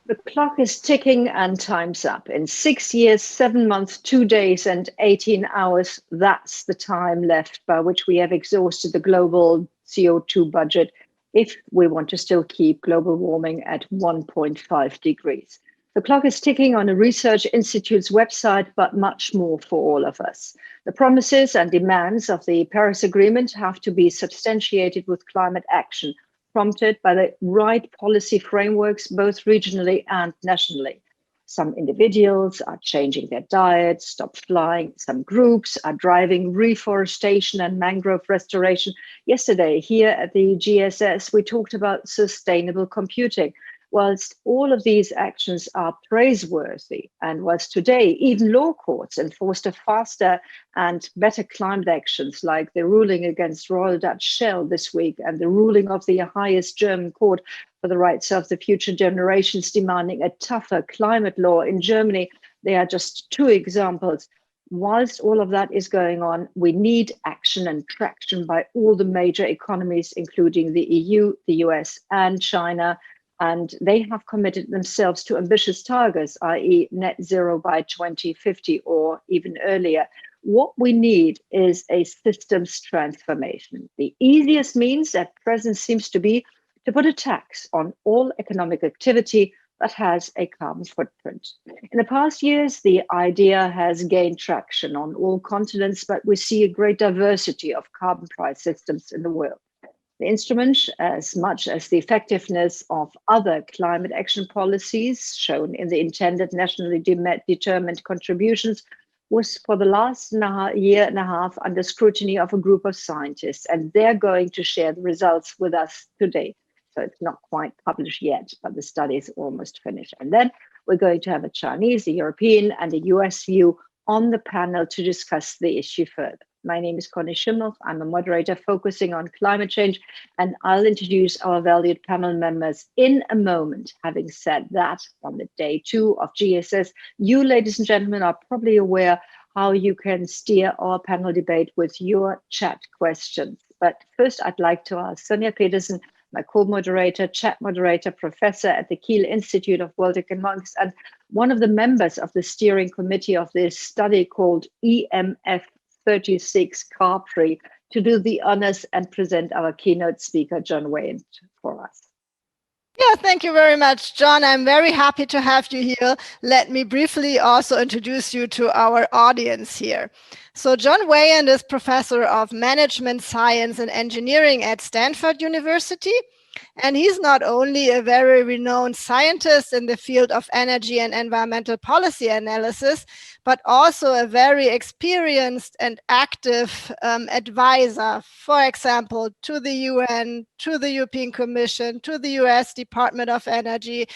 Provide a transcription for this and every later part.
The clock is ticking and time's up. In 6 years, 7 months, 2 days, and 18 hours, that's the time left by which we have exhausted the global CO2 budget if we want to still keep global warming at 1.5 degrees. The clock is ticking on a research institute's website, but much more for all of us. The promises and demands of the Paris Agreement have to be substantiated with climate action, prompted by the right policy frameworks, both regionally and nationally. Some individuals are changing their diets, stop flying. Some groups are driving reforestation and mangrove restoration. Yesterday, here at the GSS, we talked about sustainable computing. Whilst all of these actions are praiseworthy, and whilst today even law courts enforced a faster and better climate actions, like the ruling against Royal Dutch Shell this week and the ruling of the highest German court for the rights of the future generations demanding a tougher climate law in Germany, they are just two examples. Whilst all of that is going on, we need action and traction by all the major economies, including the EU, the US, and China. And they have committed themselves to ambitious targets, i.e. net zero by 2050 or even earlier. What we need is a systems transformation. The easiest means at present seems to be to put a tax on all economic activity that has a carbon footprint. In the past years, the idea has gained traction on all continents, but we see a great diversity of carbon price systems in the world. The instrument, as much as the effectiveness of other climate action policies shown in the intended nationally determined contributions, was for the last year and a half under scrutiny of a group of scientists, and they're going to share the results with us today. So it's not quite published yet, but the study is almost finished. And then we're going to have a Chinese, a European, and a US view on the panel to discuss the issue further. My name is Conny Schimmel. I'm a moderator focusing on climate change, and I'll introduce our valued panel members in a moment. Having said that, on the day 2 of GSS, you, ladies and gentlemen, are probably aware how you can steer our panel debate with your chat questions. But first, I'd like to ask Sonja Petersen, my co-moderator, chat moderator, professor at the Kiel Institute of World Economics, and one of the members of the steering committee of this study called EMF 36 Carb-Free, to do the honors and present our keynote speaker, John Wayne, for us. Yeah, thank you very much, John. I'm very happy to have you here. Let me briefly also introduce you to our audience here. So John Wayand is professor of management science and engineering at Stanford University. And he's not only a very renowned scientist in the field of energy and environmental policy analysis, but also a very experienced and active advisor, for example, to the UN, to the European Commission, to the US Department of Energy,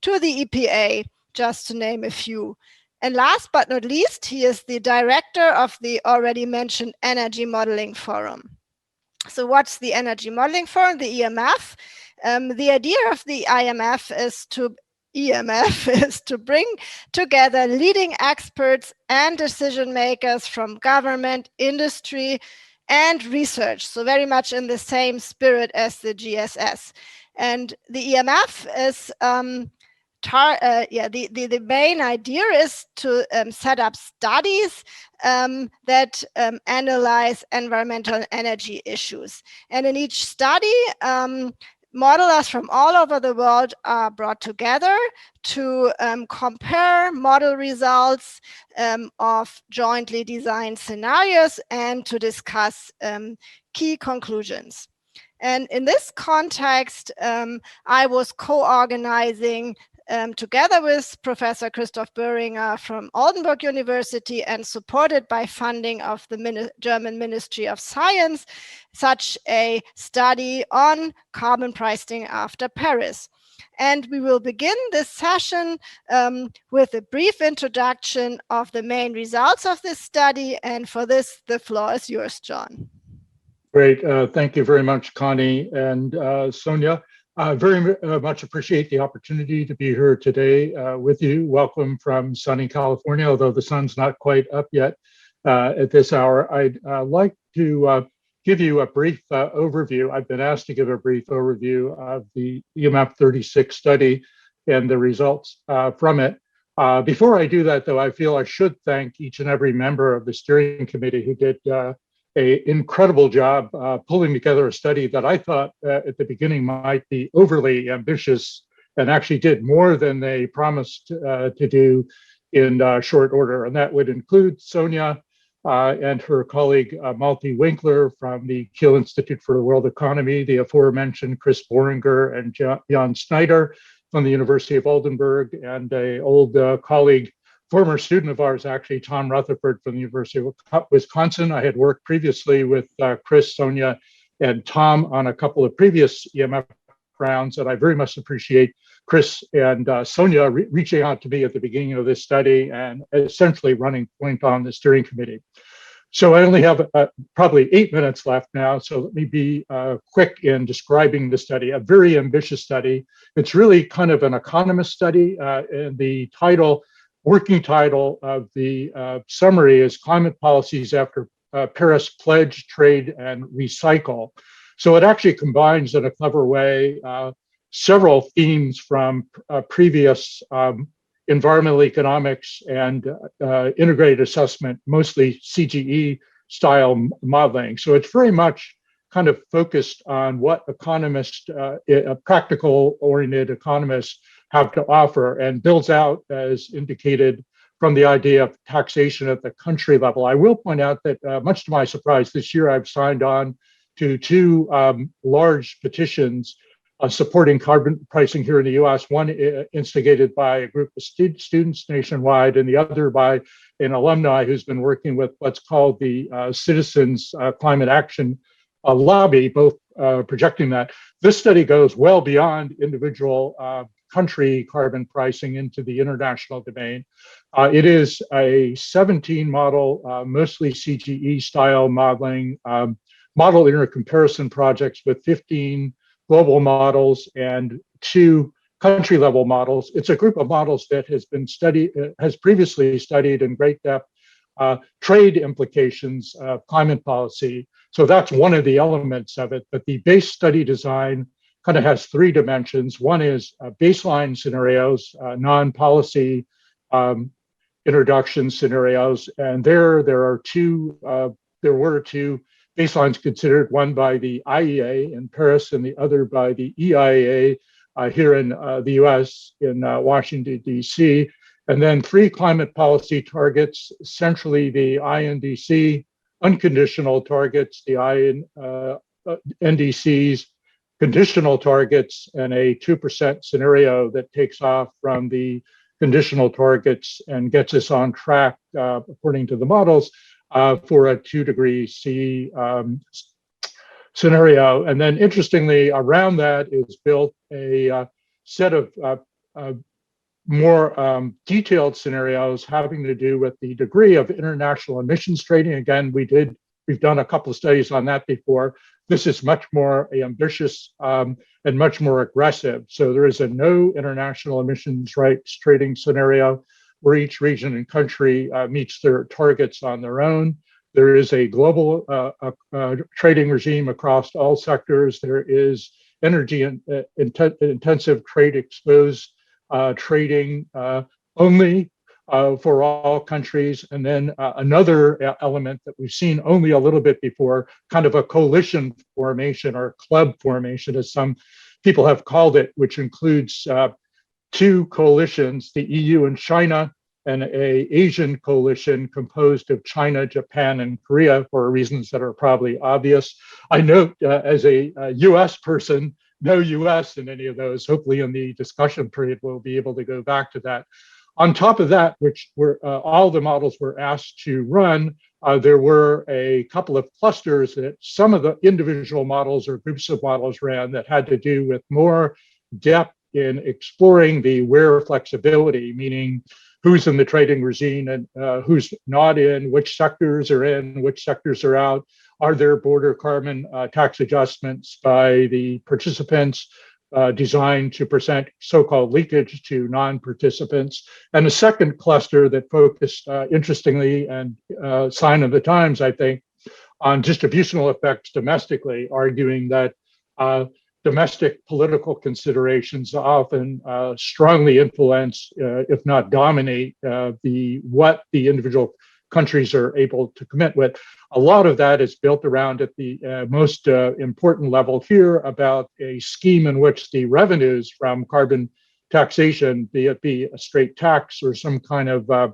to the EPA, just to name a few. And last but not least, he is the director of the already mentioned Energy Modeling Forum. So what's the Energy Modeling Forum, the EMF? The idea of the EMF is to bring together leading experts and decision makers from government, industry, and research. So very much in the same spirit as the GSS. And the EMF is the main idea is to set up studies that analyze environmental and energy issues. And in each study, modelers from all over the world are brought together to compare model results of jointly designed scenarios and to discuss key conclusions. And in this context, I was co-organizing together with Professor Christoph Böhringer from Oldenburg University and supported by funding of the German Ministry of Science, such a study on carbon pricing after Paris. And we will begin this session with a brief introduction of the main results of this study. And for this, the floor is yours, John. Great. Thank you very much, Connie and Sonja. I very much appreciate the opportunity to be here today with you. Welcome from sunny California, although the sun's not quite up yet at this hour. I'd like to give you a brief overview. I've been asked to give a brief overview of the EMF 36 study and the results from it. Before I do that, though, I feel I should thank each and every member of the steering committee who did an incredible job pulling together a study that I thought at the beginning might be overly ambitious, and actually did more than they promised to do in short order. And that would include Sonia and her colleague Malte Winkler from the Kiel Institute for the World Economy, the aforementioned Chris Boringer and Jan Snyder from the University of Oldenburg, and an old colleague, former student of ours, actually, Tom Rutherford from the University of Wisconsin. I had worked previously with Chris, Sonia, and Tom on a couple of previous EMF rounds, and I very much appreciate Chris and Sonia reaching out to me at the beginning of this study and essentially running point on the steering committee. So I only have probably 8 minutes left now, so let me be quick in describing the study, a very ambitious study. It's really kind of an economist study, and the title, working title of the summary is Climate Policies After Paris Pledge, Trade, and Recycle. So it actually combines in a clever way several themes from previous environmental economics and integrated assessment, mostly CGE style modeling. So it's very much kind of focused on what economists, practical oriented economists have to offer, and builds out, as indicated, from the idea of taxation at the country level. I will point out that much to my surprise, this year I've signed on to two large petitions supporting carbon pricing here in the US, one instigated by a group of students nationwide, and the other by an alumni who's been working with what's called the Citizens Climate Action Lobby, both projecting that. This study goes well beyond individual country carbon pricing into the international domain. It is a 17 model, mostly CGE style modeling, model intercomparison projects with 15 global models and 2 country level models. It's a group of models that has been studied, has previously studied in great depth trade implications of climate policy. So that's one of the elements of it, but the base study design kind of has 3 dimensions. One is baseline scenarios, non-policy introduction scenarios, and there were 2 baselines considered, one by the IEA in Paris and the other by the EIA here in the US in Washington, DC. And then 3 climate policy targets, essentially the INDC unconditional targets, the NDC's conditional targets, and a 2% scenario that takes off from the conditional targets and gets us on track, according to the models, for a 2°C scenario. And then interestingly, around that is built a set of more detailed scenarios having to do with the degree of international emissions trading. Again, we've done a couple of studies on that before. This is much more ambitious and much more aggressive. So there is a no international emissions rights trading scenario where each region and country meets their targets on their own. There is a global trading regime across all sectors. There is energy intensive trade exposed trading only for all countries. And then another element that we've seen only a little bit before, kind of a coalition formation or club formation, as some people have called it, which includes 2 coalitions, the EU and China, and an Asian coalition composed of China, Japan, and Korea, for reasons that are probably obvious. I note as a US person, no US in any of those. Hopefully in the discussion period, we'll be able to go back to that. On top of that, which were all the models were asked to run, there were a couple of clusters that some of the individual models or groups of models ran that had to do with more depth in exploring the where flexibility, meaning who's in the trading regime and who's not in, which sectors are in, which sectors are out. Are there border carbon tax adjustments by the participants designed to present so-called leakage to non-participants? And a second cluster that focused, interestingly, and sign of the times, I think, on distributional effects domestically, arguing that domestic political considerations often strongly influence, if not dominate, what the individual countries are able to commit with. A lot of that is built around at the most important level here about a scheme in which the revenues from carbon taxation, be it a straight tax or some kind of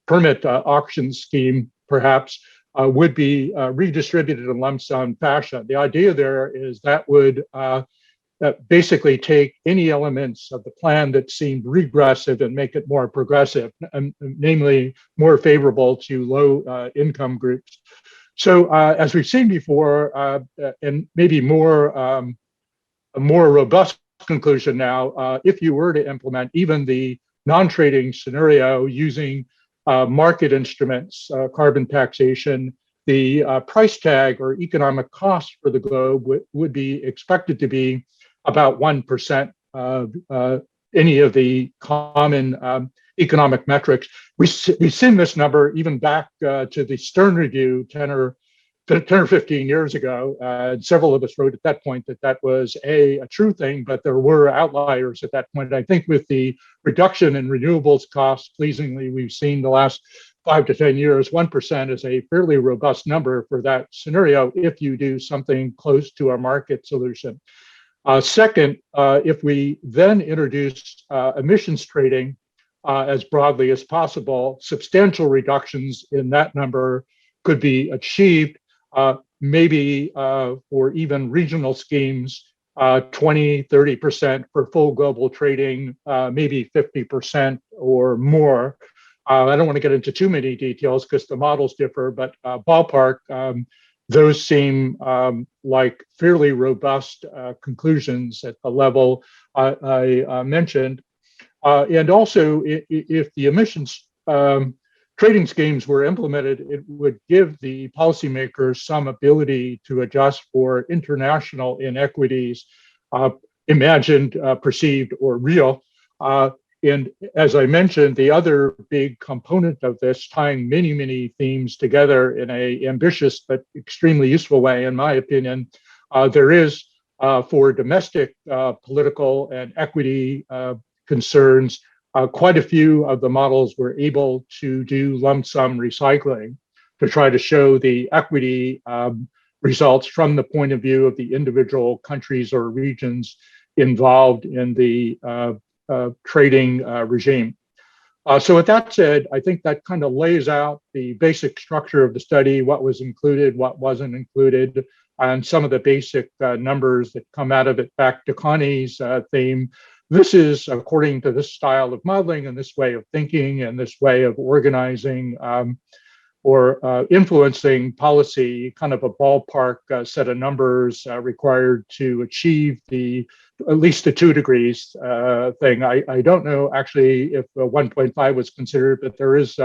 permit auction scheme, perhaps, would be redistributed in lump sum fashion. The idea there is that would basically take any elements of the plan that seemed regressive and make it more progressive, namely more favorable to low income groups. So as we've seen before, and maybe a more robust conclusion now, if you were to implement even the non-trading scenario using market instruments, carbon taxation, the price tag or economic cost for the globe would be expected to be about 1% of any of the common economic metrics. We've seen this number even back to the Stern Review 10 or 15 years ago. Several of us wrote at that point that was a true thing, but there were outliers at that point. I think with the reduction in renewables costs, pleasingly, we've seen the last 5 to 10 years, 1% is a fairly robust number for that scenario if you do something close to a market solution. Second, if we then introduce emissions trading as broadly as possible, substantial reductions in that number could be achieved, maybe for even regional schemes, 20, 30% for full global trading, maybe 50% or more. I don't want to get into too many details because the models differ, but ballpark, those seem like fairly robust conclusions at the level I mentioned. And also, if the emissions trading schemes were implemented, it would give the policymakers some ability to adjust for international inequities, imagined, perceived, or real. And as I mentioned, the other big component of this, tying many, many themes together in an ambitious but extremely useful way, in my opinion, there is for domestic political and equity concerns, quite a few of the models were able to do lump sum recycling to try to show the equity results from the point of view of the individual countries or regions involved in the trading regime. So with that said, I think that kind of lays out the basic structure of the study, what was included, what wasn't included, and some of the basic numbers that come out of it. Back to Connie's theme, this is according to this style of modeling and this way of thinking and this way of organizing or influencing policy, kind of a ballpark set of numbers required to achieve at least the 2 degrees thing. I don't know actually if 1.5 was considered, but there is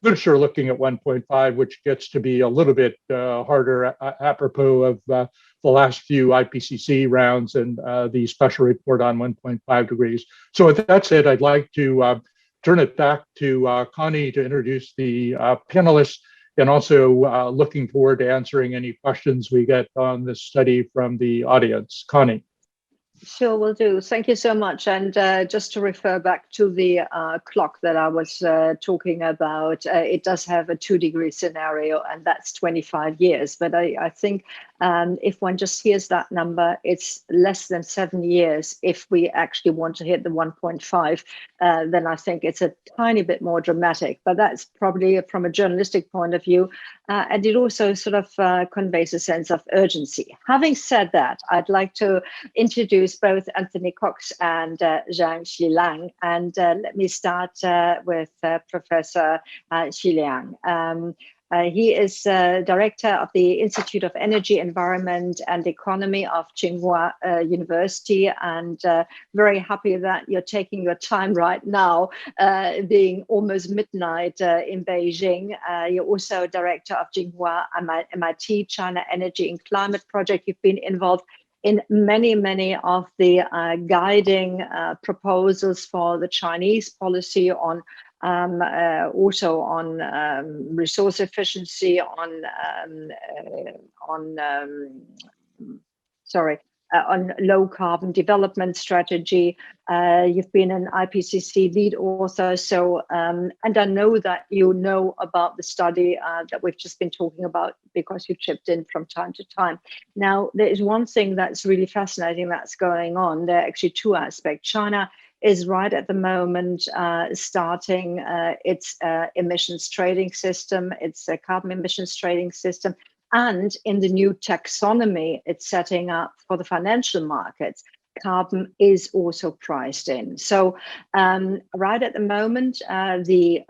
literature looking at 1.5, which gets to be a little bit harder apropos of the last few IPCC rounds and the special report on 1.5 degrees. So with that said, I'd like to turn it back to Connie to introduce the panelists, and also looking forward to answering any questions we get on this study from the audience. Connie. Sure, will do. Thank you so much. And just to refer back to the clock that I was talking about, it does have a 2-degree scenario, and that's 25 years. But I think if one just hears that number, it's less than 7 years. If we actually want to hit the 1.5, then I think it's a tiny bit more dramatic. But that's probably from a journalistic point of view. And it also sort of conveys a sense of urgency. Having said that, I'd like to introduce both Anthony Cox and Zhang Xiliang. And let me start with Professor Xiliang. He is director of the Institute of Energy, Environment and Economy of Tsinghua University, and very happy that you're taking your time right now, being almost midnight in Beijing. You're also director of Tsinghua MIT China Energy and Climate Project. You've been involved in many, many of the guiding proposals for the Chinese policy on also on resource efficiency, on on low carbon development strategy. You've been an IPCC lead author, so and I know that you know about the study that we've just been talking about because you chipped in from time to time. Now, there is one thing that's really fascinating that's going on. There are actually two aspects. China is right at the moment starting its emissions trading system, its carbon emissions trading system. And in the new taxonomy it's setting up for the financial markets, carbon is also priced in. So right at the moment, the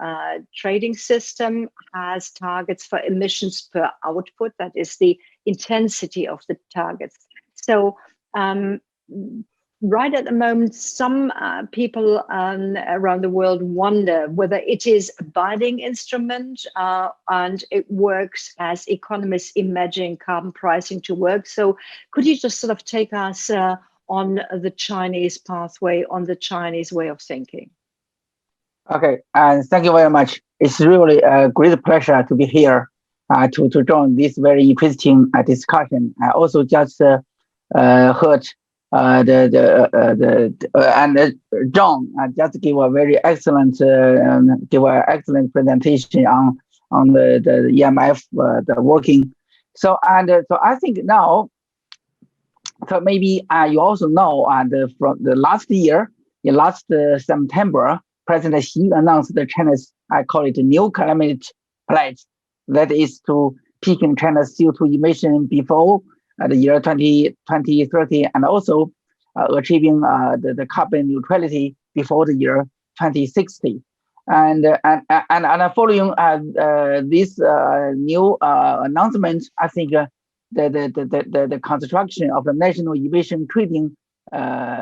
trading system has targets for emissions per output, that is the intensity of the targets. So right at the moment, some people around the world wonder whether it is a binding instrument and it works as economists imagine carbon pricing to work. So could you just sort of take us on the Chinese pathway, on the Chinese way of thinking? Okay, and thank you very much. It's really a great pleasure to be here to join this very interesting discussion. I also just heard John just gave a very excellent presentation on the EMF the working. So I think now, so maybe you also know from the last year, in last September, President Xi announced the China's, I call it, new climate pledge, that is to peaking China's CO2 emission before the year 2030, and also achieving the carbon neutrality before the year 2060. And following this new announcement, I think the construction of the national emission trading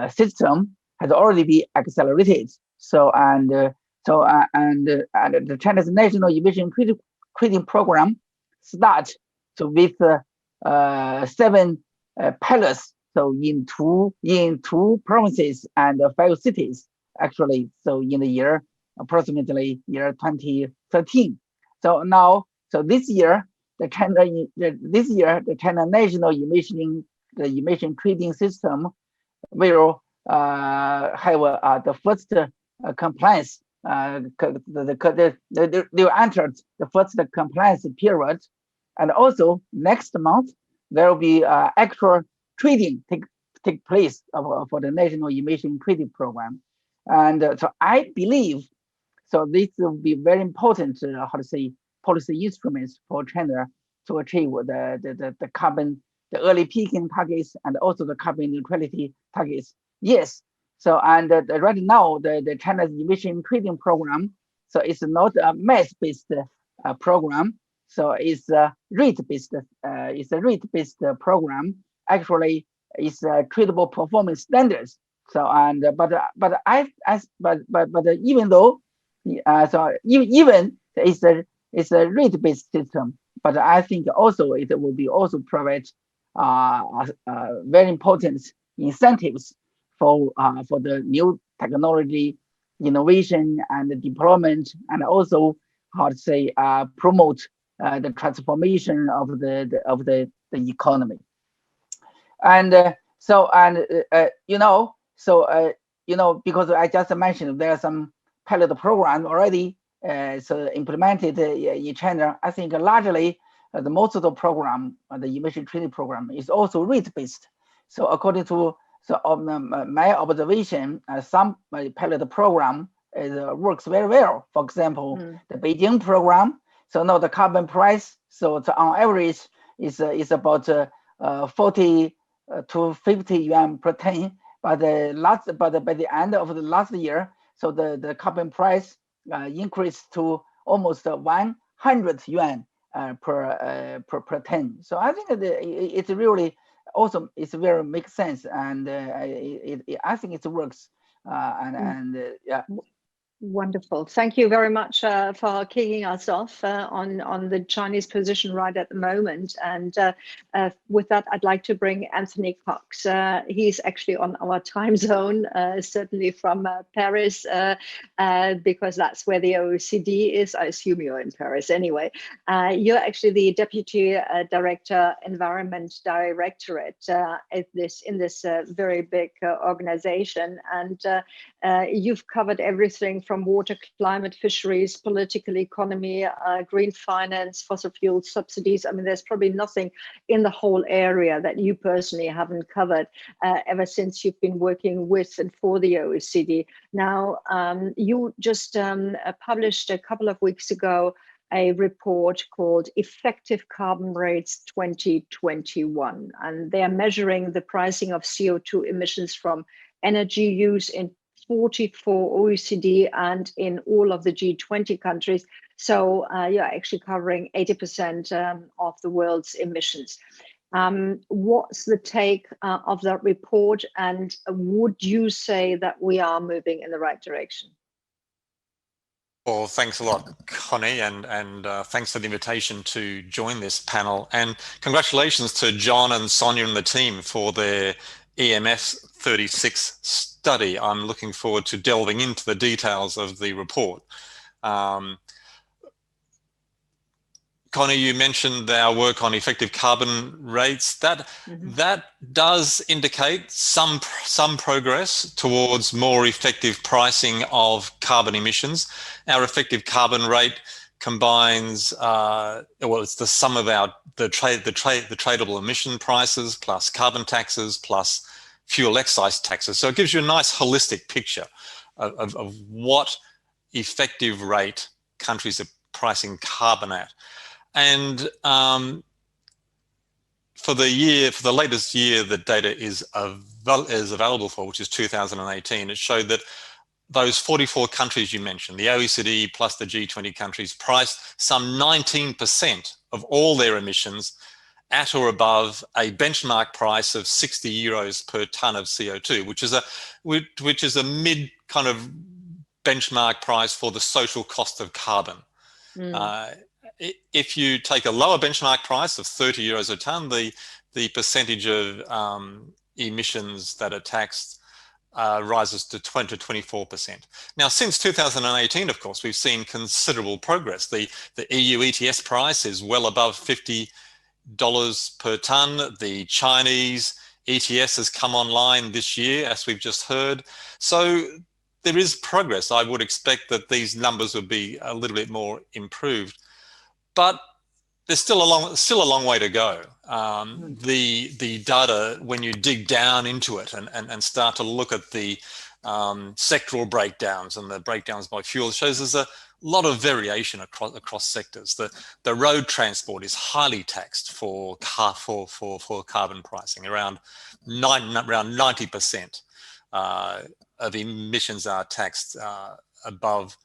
system has already been accelerated. So the China's national emission trading program start with 7 pilots, so in two provinces and 5 cities actually. So in the year approximately year 2013. So now, so this year the China national emission trading system will have the first compliance. They entered the first compliance period. And also next month, there will be actual trading take place for the national emission trading program. And so I believe, so this will be very important, policy instruments for China to achieve the carbon, the early peaking targets, and also the carbon neutrality targets. Yes. So right now, the China's emission trading program, so it's not a mass-based program. So it's a rate-based. It's a rate-based program. Actually, it's tradable performance standards. So but even though so even it's a rate-based system, but I think also it will be also provide very important incentives for the new technology innovation and deployment, and also promote the transformation of the economy. And because I just mentioned there are some pilot program already so implemented in China. I think largely the most of the program, the emission trading program, is also rate-based. So according to my observation, some pilot program works very well. For example, the Beijing program. So now the carbon price, so on average is about 40 to 50 yuan per ton. But by the end of the last year, so the carbon price increased to almost 100 yuan per ton. So I think it's really awesome. It's very makes sense, and I think it works. Yeah. Wonderful. Thank you very much for kicking us off on the Chinese position right at the moment. And with that, I'd like to bring Anthony Cox. He's actually on our time zone, certainly from Paris, because that's where the OECD is. I assume you're in Paris anyway. You're actually the Deputy Director, Environment Directorate in this very big organization. And you've covered everything from water, climate, fisheries, political economy, green finance, fossil fuel subsidies. I mean, there's probably nothing in the whole area that you personally haven't covered ever since you've been working with and for the OECD. Now, you just published a couple of weeks ago a report called Effective Carbon Rates 2021, and they are measuring the pricing of CO2 emissions from energy use in 44 OECD and in all of the G20 countries. So you're actually covering 80% of the world's emissions. What's the take of that report, and would you say that we are moving in the right direction? Well, thanks a lot, Connie, and thanks for the invitation to join this panel. And congratulations to John and Sonia and the team for their EMF 36 study. I'm looking forward to delving into the details of the report. Connie, you mentioned our work on effective carbon rates. That does indicate some progress towards more effective pricing of carbon emissions. Our effective carbon rate combines, well, it's the sum of the tradable emission prices plus carbon taxes plus fuel excise taxes. So it gives you a nice holistic picture of what effective rate countries are pricing carbon at. And for the latest year that data is available for, which is 2018, it showed that those 44 countries you mentioned, the OECD plus the G20 countries, priced some 19% of all their emissions at or above a benchmark price of 60 euros per tonne of CO2, which is a mid kind of benchmark price for the social cost of carbon. If you take a lower benchmark price of 30 euros a tonne, the percentage of emissions that are taxed rises to 20 to 24%. Now, since 2018, of course, we've seen considerable progress. The EU ETS price is well above $50 per tonne. The Chinese ETS has come online this year, as we've just heard. So there is progress. I would expect that these numbers would be a little bit more improved. But there's still a long way to go. The data, when you dig down into it and start to look at the sectoral breakdowns and the breakdowns by fuel, shows there's a lot of variation across sectors. The road transport is highly taxed for carbon pricing. Around 90% of emissions are taxed above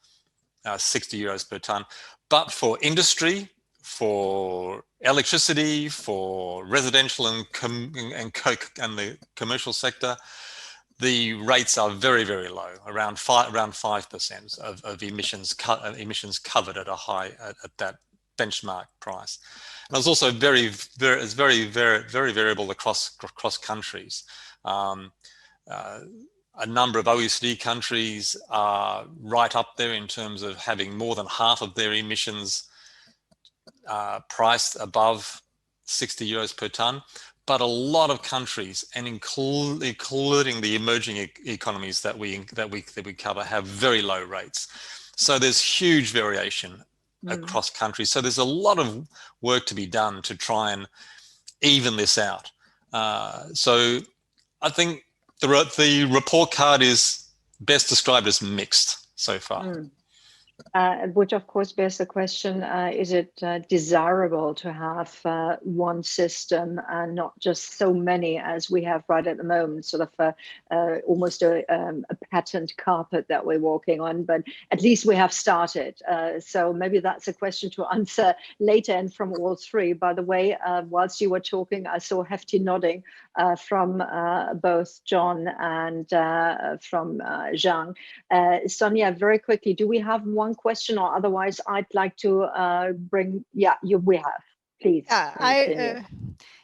60 euros per tonne. But for industry, for electricity, for residential and the commercial sector, the rates are very, very low, around 5% of emissions covered at at that benchmark price. And it's also very variable across countries. A number of OECD countries are right up there in terms of having more than half of their emissions priced above 60 euros per tonne. But a lot of countries, and including the emerging economies that we cover, have very low rates. So there's huge variation across countries. So there's a lot of work to be done to try and even this out. So I think the report card is best described as mixed so far. Which of course bears the question, is it desirable to have one system and not just so many as we have right at the moment, sort of almost a patent carpet that we're walking on, but at least we have started. So maybe that's a question to answer later and from all three. By the way, whilst you were talking, I saw Hefty nodding. from both John and from Zhang. Sonia, very quickly, do we have one question, or otherwise I'd like to bring, we have, please.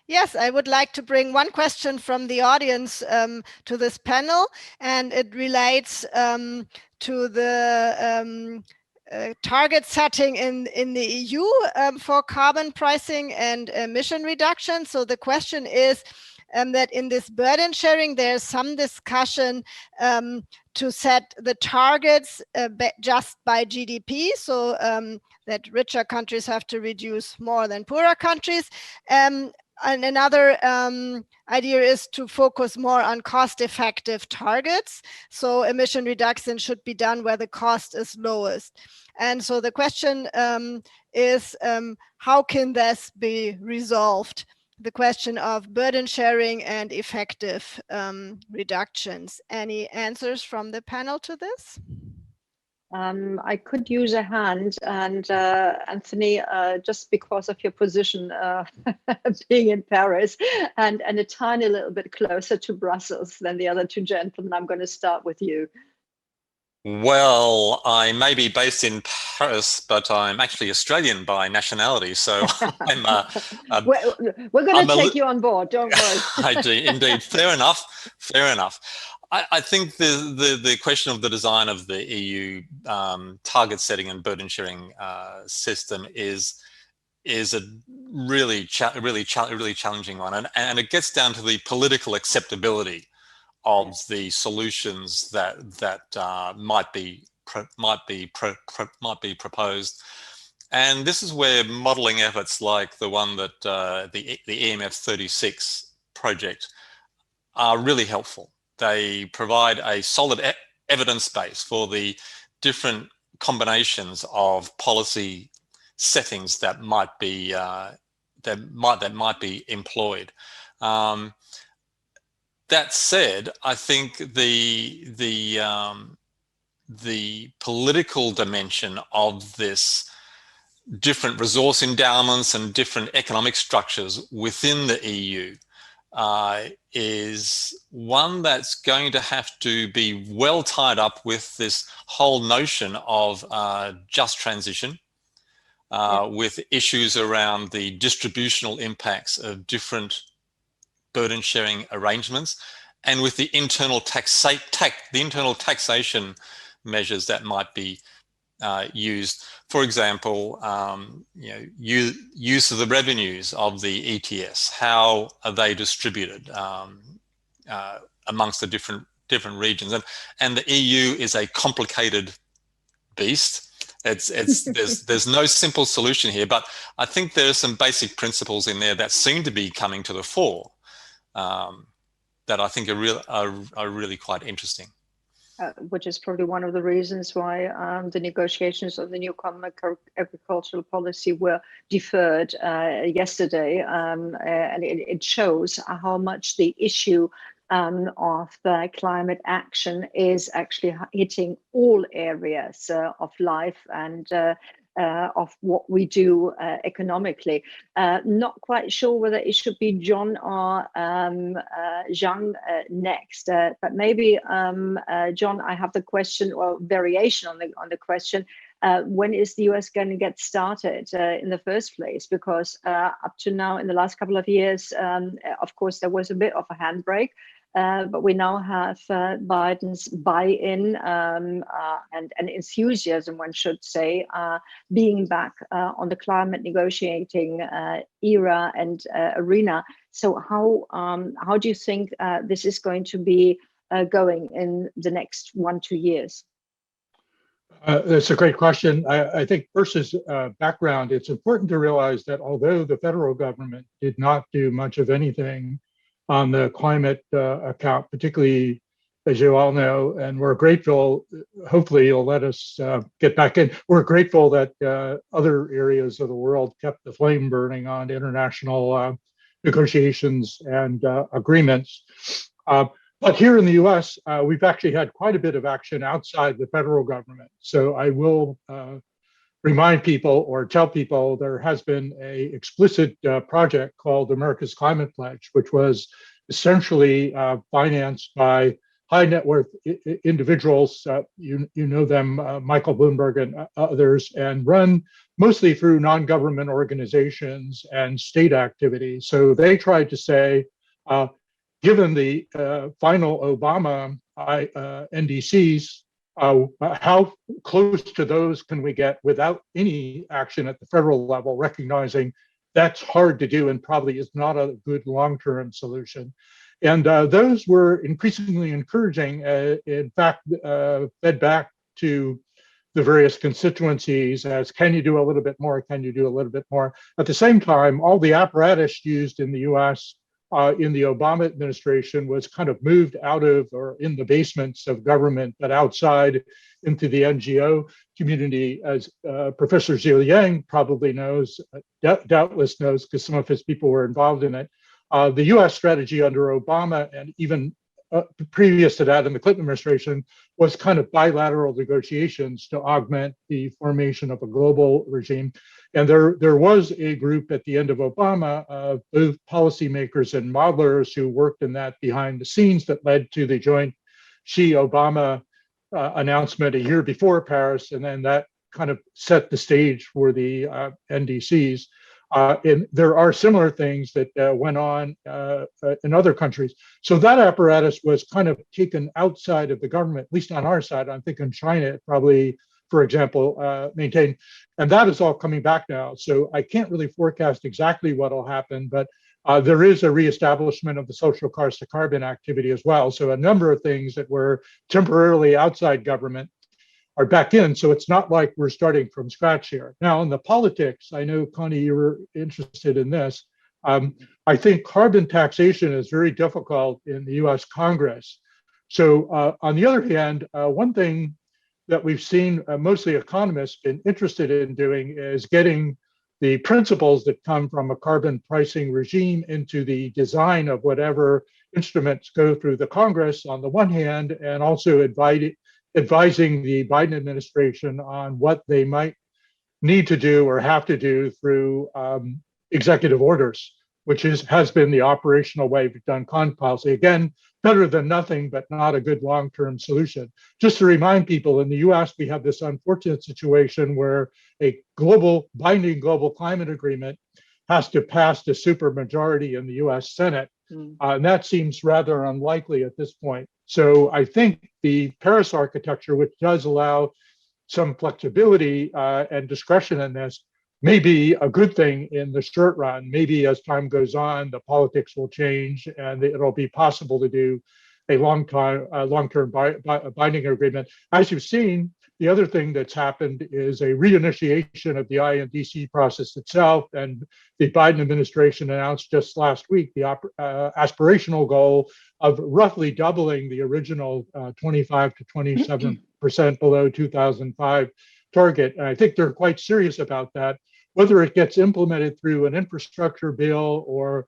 Yes, I would like to bring one question from the audience to this panel, and it relates to the target setting in the EU for carbon pricing and emission reduction. So the question is that in this burden sharing, there's some discussion to set the targets just by GDP, so that richer countries have to reduce more than poorer countries. And another idea is to focus more on cost-effective targets. So emission reduction should be done where the cost is lowest. And so the question is, how can this be resolved? The question of burden sharing and effective reductions. Any answers from the panel to this? I could use a hand, and Anthony, just because of your position being in Paris and a tiny little bit closer to Brussels than the other two gentlemen, I'm going to start with you. Well, I may be based in Paris, but I'm actually Australian by nationality. So I'm. We're going to take you on board. Don't worry. Indeed, fair enough. Fair enough. I think the question of the design of the EU target setting and burden sharing system is a really challenging one, and it gets down to the political acceptability of the solutions that might be proposed. And this is where modeling efforts like the one that the EMF 36 project are really helpful. They provide a solid evidence base for the different combinations of policy settings that might be employed. That said, I think the political dimension of this, different resource endowments and different economic structures within the EU is one that's going to have to be well tied up with this whole notion of just transition, with issues around the distributional impacts of different burden sharing arrangements, and with the internal taxation measures that might be used. For example, use of the revenues of the ETS. How are they distributed amongst the different regions? And the EU is a complicated beast. There's no simple solution here, but I think there are some basic principles in there that seem to be coming to the fore that I think are really quite interesting. Which is probably one of the reasons why the negotiations of the new common agricultural policy were deferred yesterday. And it shows how much the issue of climate action is actually hitting all areas of life and of what we do economically. Not quite sure whether it should be John or Zhang next, but maybe John, I have the question or variation on the question. When is the US going to get started in the first place? Because up to now, in the last couple of years, of course, there was a bit of a handbrake. But we now have Biden's buy-in and enthusiasm, one should say, being back on the climate negotiating era and arena. So how do you think this is going to be going in the next 1-2 years? That's a great question. I think first as background, it's important to realize that although the federal government did not do much of anything on the climate account, particularly, as you all know, and we're grateful, hopefully you'll let us get back in. We're grateful that other areas of the world kept the flame burning on international negotiations and agreements. But here in the US, we've actually had quite a bit of action outside the federal government. So I will remind people or tell people there has been an explicit project called America's Climate Pledge, which was essentially financed by high net worth individuals. You know them, Michael Bloomberg and others, and run mostly through non-government organizations and state activities. So they tried to say, given the final Obama NDCs, how close to those can we get without any action at the federal level, recognizing that's hard to do and probably is not a good long-term solution. And those were increasingly encouraging, in fact, fed back to the various constituencies as, can you do a little bit more? Can you do a little bit more? At the same time, all the apparatus used in the US in the Obama administration was kind of moved out of or in the basements of government, but outside into the NGO community, as Professor Zhu Yang probably knows, doubtless knows, because some of his people were involved in it. The US strategy under Obama and even previous to that in the Clinton administration was kind of bilateral negotiations to augment the formation of a global regime. And there was a group at the end of Obama of both policymakers and modelers who worked in that behind the scenes that led to the joint Xi-Obama announcement a year before Paris. And then that kind of set the stage for the NDCs. And there are similar things that went on in other countries. So that apparatus was kind of taken outside of the government, at least on our side. I'm thinking China probably, for example, maintained, and that is all coming back now. So I can't really forecast exactly what will happen, but there is a reestablishment of the social cost to carbon activity as well. So a number of things that were temporarily outside government are back in. So it's not like we're starting from scratch here. Now, in the politics, I know, Connie, you were interested in this. I think carbon taxation is very difficult in the US Congress. So on the other hand, one thing that we've seen mostly economists been interested in doing is getting the principles that come from a carbon pricing regime into the design of whatever instruments go through the Congress on the one hand, and also advising the Biden administration on what they might need to do or have to do through executive orders, which has been the operational way we've done climate policy. Again, better than nothing, but not a good long-term solution. Just to remind people, in the US, we have this unfortunate situation where a binding global climate agreement has to pass the supermajority in the US Senate. And that seems rather unlikely at this point. So I think the Paris architecture, which does allow some flexibility and discretion in this, may be a good thing in the short run. Maybe as time goes on, the politics will change and it'll be possible to do a long-term binding agreement. As you've seen, the other thing that's happened is a reinitiation of the INDC process itself. And the Biden administration announced just last week the aspirational goal of roughly doubling the original 25 to 27% below 2005 target. And I think they're quite serious about that. Whether it gets implemented through an infrastructure bill or,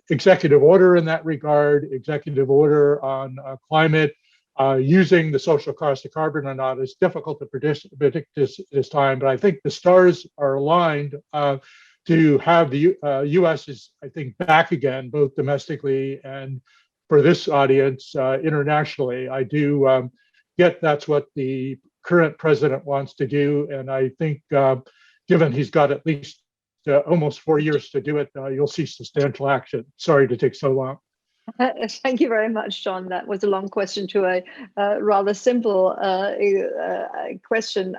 executive order in that regard, executive order on climate, using the social cost of carbon or not is difficult to predict this time. But I think the stars are aligned to have the U.S. is, I think, back again, both domestically and for this audience internationally. I do get that's what the current president wants to do. And I think given he's got at least almost 4 years to do it, you'll see substantial action. Sorry to take so long. Thank you very much, John. That was a long question to a rather simple question.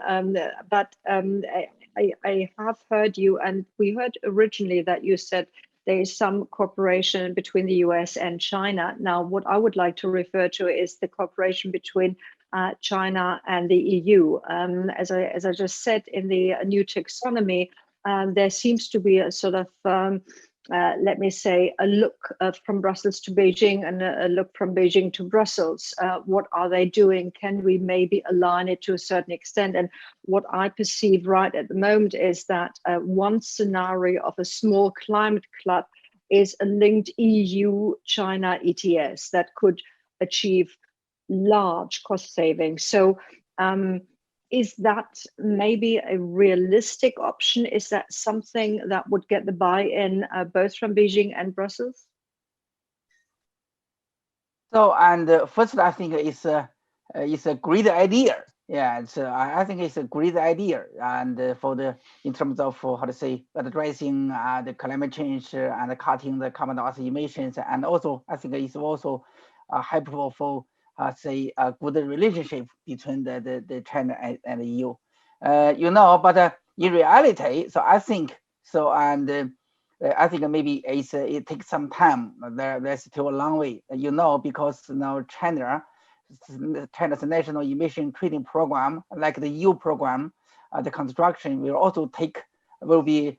But I have heard you, and we heard originally that you said there is some cooperation between the US and China. Now, what I would like to refer to is the cooperation between China and the EU. As I just said, in the new taxonomy, there seems to be a sort of let me say, a look from Brussels to Beijing and a look from Beijing to Brussels. What are they doing? Can we maybe align it to a certain extent? And what I perceive right at the moment is that one scenario of a small climate club is a linked EU-China ETS that could achieve large cost savings. So is that maybe a realistic option? Is that something that would get the buy-in both from Beijing and Brussels? So, and first, I think it's a great idea. Yeah, I think it's a great idea, and in terms of how to say addressing the climate change and cutting the carbon dioxide emissions, and also I think it's also helpful for say a good relationship between the China and the EU. But in reality, so I think so, and I think maybe it takes some time. There's still a long way, because now China's national emission trading program, like the EU program, the construction will be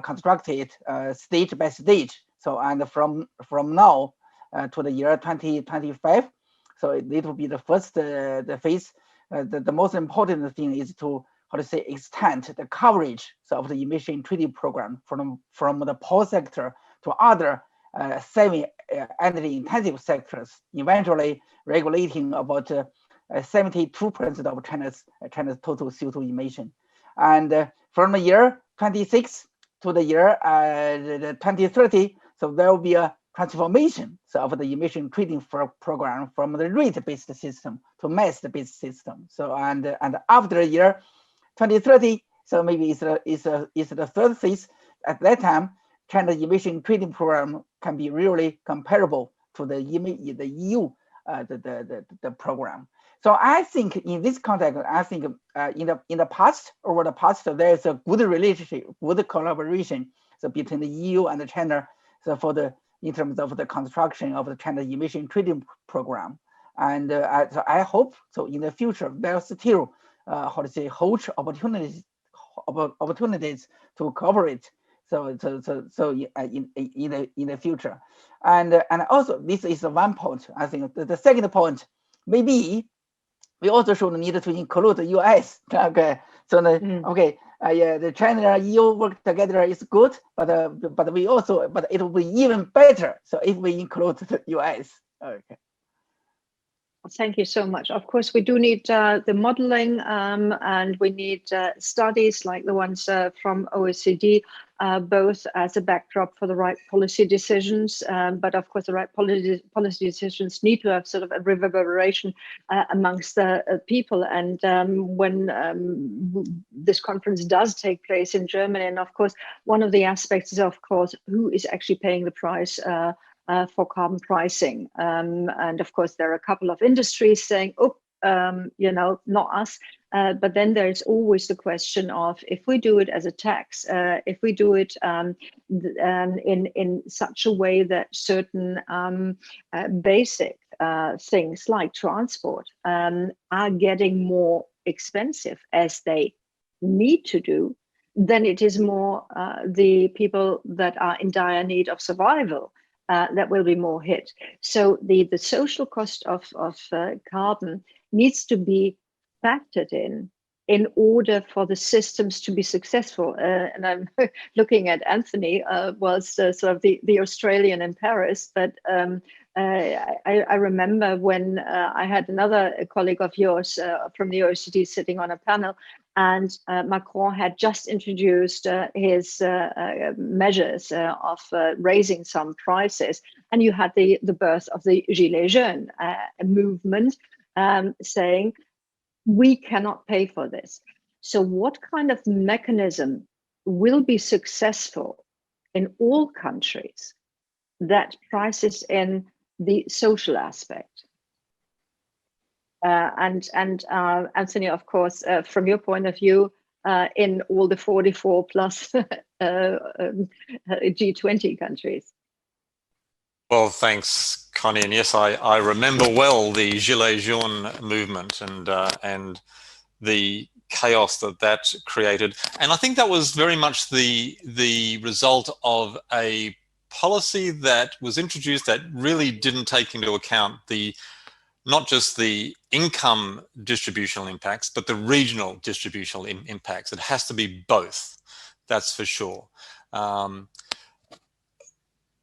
constructed stage by stage. So, and from now to the year 2025, so it will be the first the phase. The most important thing is to extend the coverage of the emission trading program from the power sector to other 7 energy intensive sectors, eventually regulating about 72% of China's total CO2 emission. And from the year 26 to the year 2030, so there will be a transformation of the emission trading program from the rate-based system to mass-based system. So and after the year 2030, so maybe it's the third phase. At that time, China's emission trading program can be really comparable to the EU the program. So I think in this context, I think in the past, there is a good relationship, good collaboration, so between the EU and China, so in terms of the construction of the China emission trading program. And so I hope so in the future there's still huge opportunities to cooperate. So in the future, and also this is one point. I think the second point, maybe we also should need to include the US. Okay, so the China and EU work together is good, but it will be even better. So if we include the US. Okay. Thank you so much. Of course, we do need the modeling and we need studies like the ones from OECD, both as a backdrop for the right policy decisions. But of course, the right policy decisions need to have sort of a reverberation amongst the people. And when this conference does take place in Germany, and of course, one of the aspects is, of course, who is actually paying the price for carbon pricing. And of course, there are a couple of industries saying, not us. But then there's always the question of if we do it as a tax, if we do it in such a way that certain basic things like transport are getting more expensive as they need to do, then it is more the people that are in dire need of survival that will be more hit. So the social cost of carbon needs to be factored in order for the systems to be successful. And I'm looking at Anthony, was sort of the Australian in Paris, but I remember when I had another colleague of yours from the OECD sitting on a panel, and Macron had just introduced his measures of raising some prices, and you had the birth of the Gilets jaunes movement saying, we cannot pay for this. So what kind of mechanism will be successful in all countries that prices in the social aspect? And Anthony, of course, from your point of view, in all the 44 plus G20 countries. Well, thanks, Connie. And yes, I remember well the Gilets jaunes movement and the chaos that created. And I think that was very much the result of a policy that was introduced that really didn't take into account not just the income distributional impacts, but the regional distributional impacts. It has to be both, that's for sure. I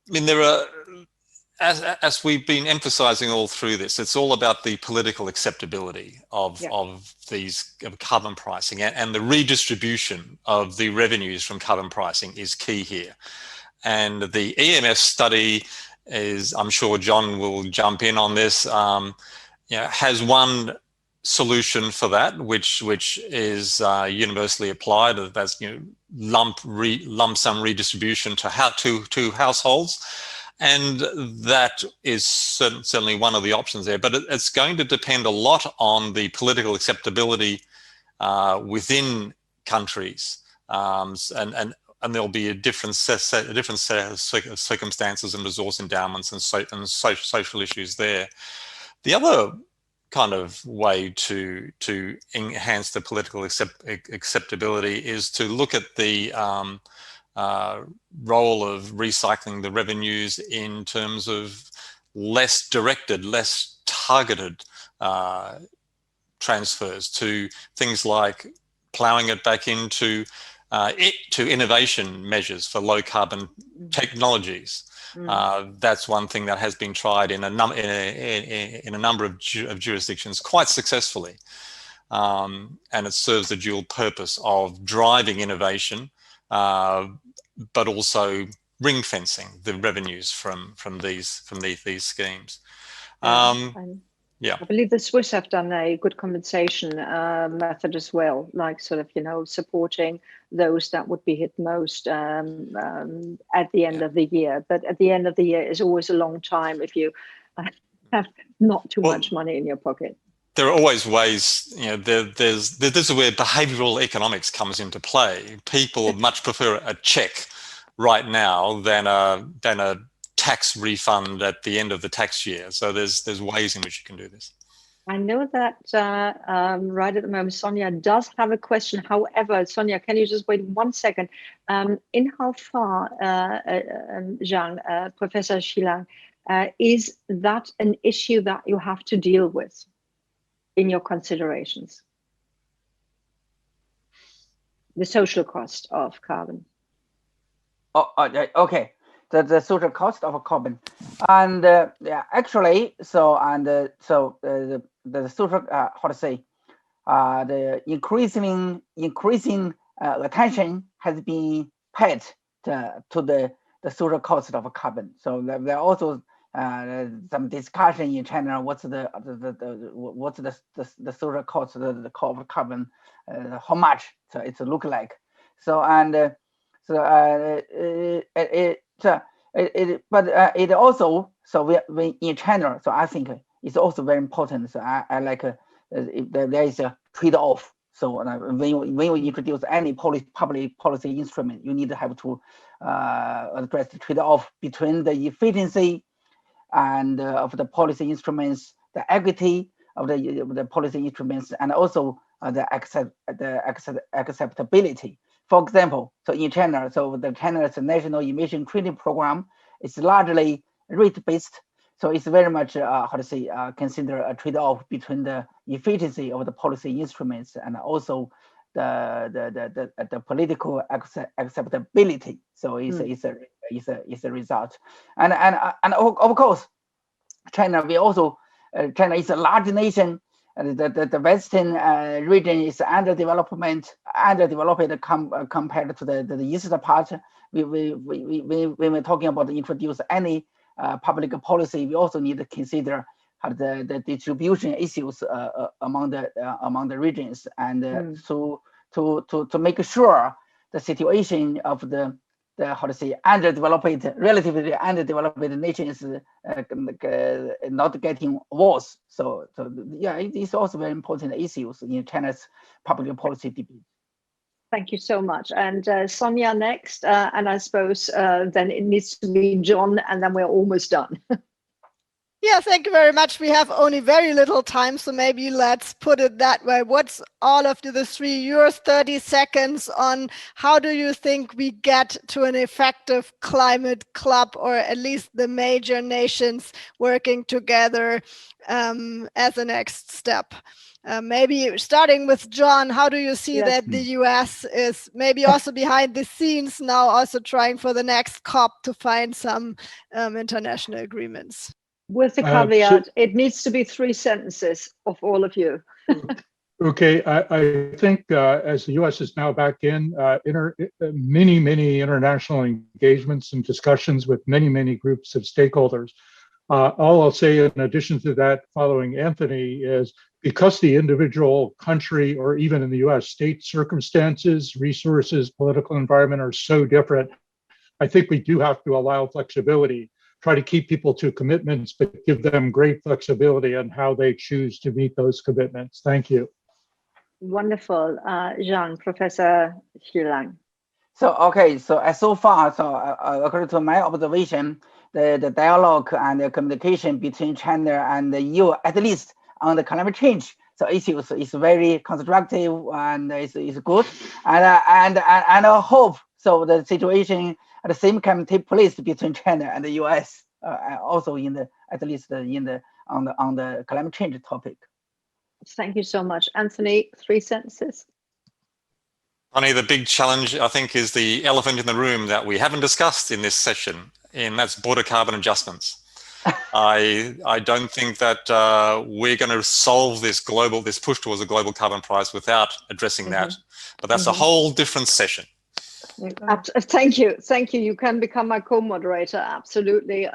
mean, there are as we've been emphasizing all through this, it's all about the political acceptability of these carbon pricing, and the redistribution of the revenues from carbon pricing is key here. And the EMF study is, I'm sure John will jump in on this, has one solution for that, which is universally applied. That's lump sum redistribution to households. And that is certainly one of the options there, but it's going to depend a lot on the political acceptability within countries, and there'll be a different set of circumstances and resource endowments and social issues there. The other kind of way to enhance the political acceptability is to look at the role of recycling the revenues in terms of less directed, less targeted transfers to things like ploughing it back into to innovation measures for low carbon technologies. That's one thing that has been tried in a number of jurisdictions quite successfully, and it serves the dual purpose of driving innovation, but also ring fencing the revenues from these schemes. I believe the Swiss have done a good compensation method as well, like sort of, supporting those that would be hit most at the end of the year. But at the end of the year is always a long time if you have not too much money in your pocket. There are always ways, this is where behavioral economics comes into play. People much prefer a check right now than a tax refund at the end of the tax year. So there's ways in which you can do this. I know that right at the moment, Sonia does have a question. However, Sonia, can you just wait 1 second? In how far, Zhang, Professor Xilang, is that an issue that you have to deal with in your considerations? The social cost of carbon. Okay. The social cost of carbon, and actually, the social how to say, the increasing attention has been paid to the social cost of carbon. So there are also some discussion in China. What's the social cost of the carbon? How much it look like? So and but it also, so we in China, so I think it's also very important. So I like there is a trade-off. So when you introduce any public policy instrument, you need to have to address the trade-off between the efficiency and of the policy instruments, the equity of the policy instruments, and also the acceptability. For example, so in China, so China's national emission trading program is largely rate-based. So it's very much consider a trade-off between the efficiency of the policy instruments and also the political acceptability. So it's a result. And of course, China is a large nation. The Western region is underdeveloped compared to the eastern part. When we're talking about introduce any public policy, we also need to consider the distribution issues among the regions, and to make sure the situation of the relatively underdeveloped nation is not getting worse. So yeah, it is also very important issues in China's public policy debate. Thank you so much. And Sonia next, and I suppose then it needs to be John, and then we're almost done. Yeah, thank you very much. We have only very little time, so maybe let's put it that way. What's all of the three? Your 30 seconds on how do you think we get to an effective climate club, or at least the major nations working together as a next step? Maybe starting with John, how do you see that the US is maybe also behind the scenes now, also trying for the next COP to find some international agreements? With the caveat, it needs to be 3 sentences of all of you. Okay, I think as the U.S. is now back in many international engagements and discussions with many groups of stakeholders. All I'll say in addition to that, following Anthony, is because the individual country, or even in the U.S., state circumstances, resources, political environment are so different, I think we do have to allow flexibility. Try to keep people to commitments, but give them great flexibility on how they choose to meet those commitments. Thank you. Wonderful. Jean, Professor Xilang. So far, according to my observation, the dialogue and the communication between China and the EU, at least on the climate change issues, is very constructive and is good. And I hope the situation at the same time take place between China and the US, also on the climate change topic. Thank you so much. Anthony, 3 sentences. Connie, the big challenge, I think, is the elephant in the room that we haven't discussed in this session, and that's border carbon adjustments. I don't think that we're going to solve this push towards a global carbon price without addressing that. But that's a whole different session. Thank you. You can become my co-moderator, absolutely,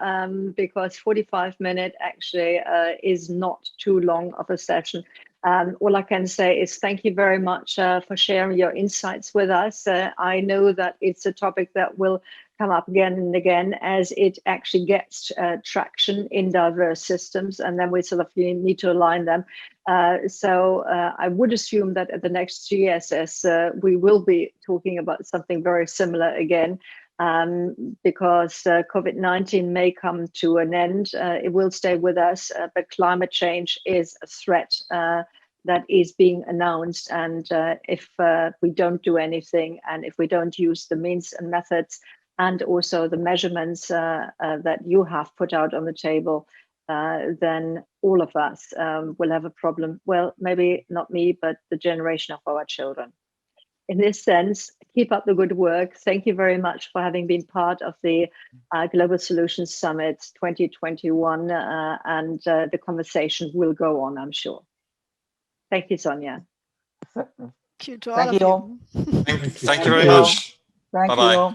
because 45 minutes actually is not too long of a session. All I can say is thank you very much for sharing your insights with us. I know that it's a topic that will come up again and again as it actually gets traction in diverse systems, and then we sort of need to align them. So I would assume that at the next GSS, we will be talking about something very similar again, because COVID-19 may come to an end. It will stay with us, but climate change is a threat that is being announced. And if we don't do anything, and if we don't use the means and methods, and also the measurements that you have put out on the table, then all of us will have a problem. Well, maybe not me, but the generation of our children. In this sense, keep up the good work. Thank you very much for having been part of the Global Solutions Summit 2021, and the conversation will go on, I'm sure. Thank you, Sonia. Thank you to all of you. Thank you very much. Thank Bye-bye. you.